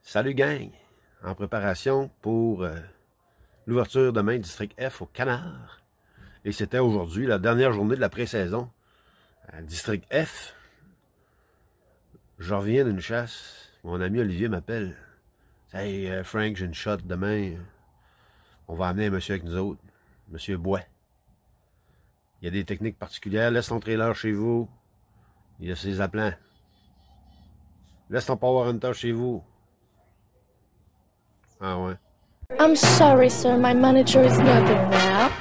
Salut gang! En préparation pour l'ouverture demain District F au Canard. Et c'était aujourd'hui la dernière journée de la pré-saison. District F, je reviens d'une chasse. Mon ami Olivier m'appelle. Hey Frank, j'ai une shot demain. On va amener un monsieur avec nous autres. Monsieur Bois. Il y a des techniques particulières. Laisse ton trailer chez vous. Il y a ses appelants. Laisse ton Power Hunter chez vous. Ah ouais. I'm sorry, sir. My manager is not there now.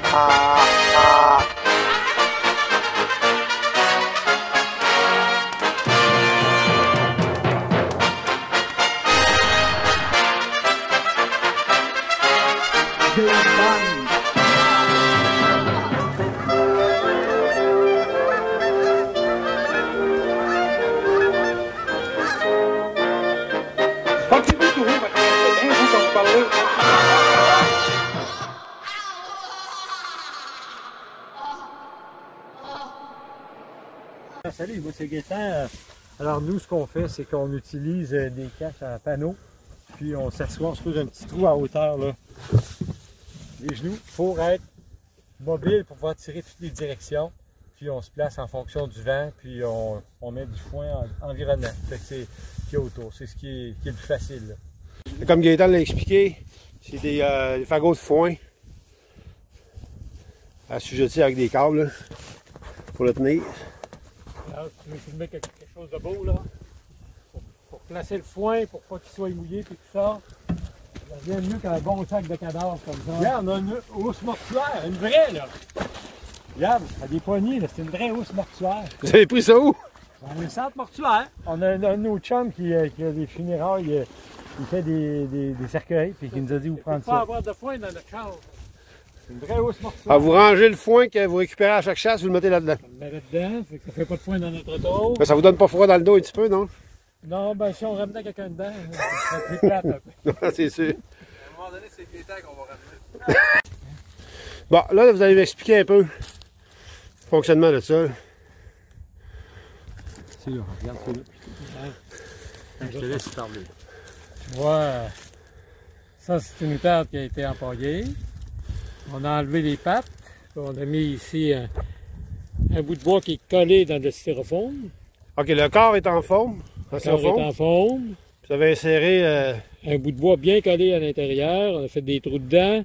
Salut, moi c'est Gaétan. Alors nous, ce qu'on fait, c'est qu'on utilise des caches à panneaux, puis on s'assoit, on se pose un petit trou à hauteur, là, les genoux, pour être mobile, pour pouvoir tirer toutes les directions, puis on se place en fonction du vent, puis on met du foin environnant, fait que c'est qui est autour, c'est ce qui est le plus facile. Là. Comme Gaétan l'a expliqué, c'est des fagots de foin assujettis avec des câbles là, pour le tenir. Alors, tu veux filmer quelque chose de beau, là, pour placer le foin, pour pas qu'il soit mouillé, puis tout ça. Ça devient mieux qu'un bon sac de cadavres comme ça. Regarde, on a une housse mortuaire, une vraie, là. Regarde, elle a des poignées, là, c'est une vraie housse mortuaire. Vous avez pris ça où? Dans le centre mortuaire. On a un de nos chums qui a des funérailles, il fait des cercueils, puis qui nous a dit où prendre ça. Il ne faut pas avoir de foin dans notre chambre. C'est une vraie housse mortuaire. Ah, vous rangez le foin que vous récupérez à chaque chasse, vous le mettez là-dedans. On le met là-dedans, fait que ça fait pas de foin dans notre auto. Ben, ça vous donne pas froid dans le dos un petit peu, non? Non, ben si on ramenait quelqu'un dedans, ça serait plus plate un peu. C'est sûr. À un moment donné, c'est Gaétan qu'on va ramener. Bon, là, vous allez m'expliquer un peu le fonctionnement de ça. C'est là, regarde ça là. Je te laisse parler. Ouais. Ça, c'est une moutarde qui a été empaillée. On a enlevé les pattes. On a mis ici un bout de bois qui est collé dans le styrofoam. OK, le corps est en forme. Le corps est en forme. Vous avez inséré... Un bout de bois bien collé à l'intérieur. On a fait des trous dedans.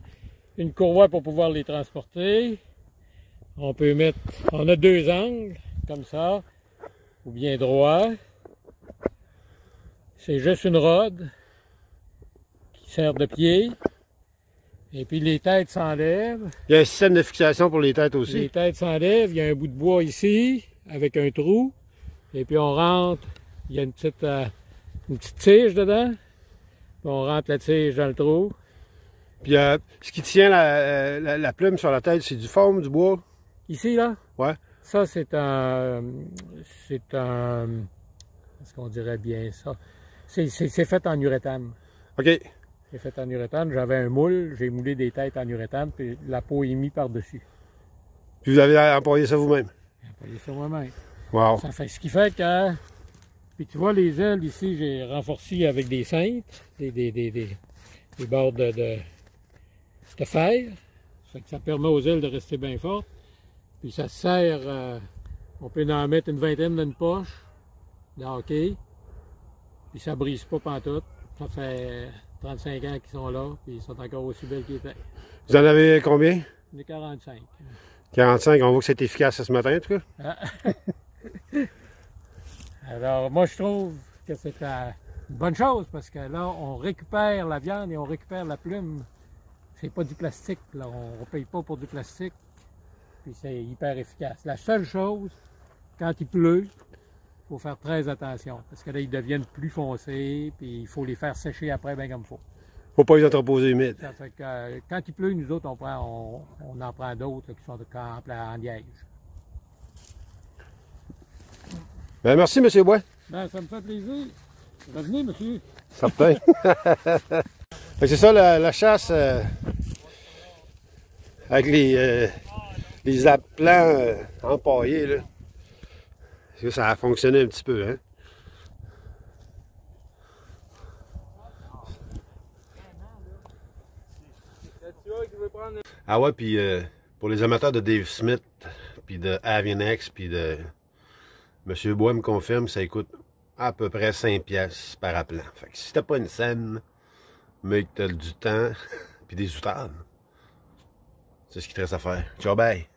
Une courroie pour pouvoir les transporter. On peut mettre... On a deux angles, comme ça, ou bien droit. C'est juste une rod qui sert de pied. Et puis les têtes s'enlèvent. Il y a un système de fixation pour les têtes aussi. Les têtes s'enlèvent. Il y a un bout de bois ici, avec un trou. Et puis on rentre. Il y a une petite tige dedans. Puis on rentre la tige dans le trou. Puis ce qui tient la plume sur la tête, c'est du foam, du bois? Ici, là? Ouais. Ça, c'est un... Est-ce qu'on dirait bien ça? C'est fait en uréthane. OK. C'est fait en uréthane. J'avais un moule, j'ai moulé des têtes en uréthane, puis la peau est mise par-dessus. Puis vous avez employé ça vous-même? J'ai employé ça moi-même. Wow. Ça fait ce qui fait que... Puis tu vois, les ailes ici, j'ai renforcé avec des cintres, des bords de fer. Ça fait que ça permet aux ailes de rester bien fortes. Puis ça sert... on peut en mettre une vingtaine dans une poche de hockey. Puis ça brise pas pantoute. Ça fait 35 ans qu'ils sont là, puis ils sont encore aussi belles qu'ils étaient. Vous en avez combien? On est 45. 45, on voit que c'est efficace ce matin, en tout cas. Alors, moi, je trouve que c'est une bonne chose, parce que là, on récupère la viande et on récupère la plume. C'est pas du plastique, là. On ne paye pas pour du plastique, puis c'est hyper efficace. La seule chose, quand il pleut, il faut faire très attention, parce que là, ils deviennent plus foncés, puis il faut les faire sécher après bien comme il faut. Faut pas les entreposer humides. Ça fait que, quand il pleut, nous autres, on en prend d'autres qui sont en liège. Ben, merci, M. Bois. Ben, ça me fait plaisir. Revenez, monsieur. Certain. C'est ça, la chasse avec les appelants empaillés, là. Ça a fonctionné un petit peu, hein? Tu vois qui veut prendre... Ah ouais, puis pour les amateurs de Dave Smith, puis de Avianex, puis de Monsieur Bois me confirme, ça coûte à peu près 5 pièces par appelant. Fait que si t'as pas une scène, mais que t'as du temps, puis des outardes, c'est ce qu'il te reste à faire. Ciao, bye!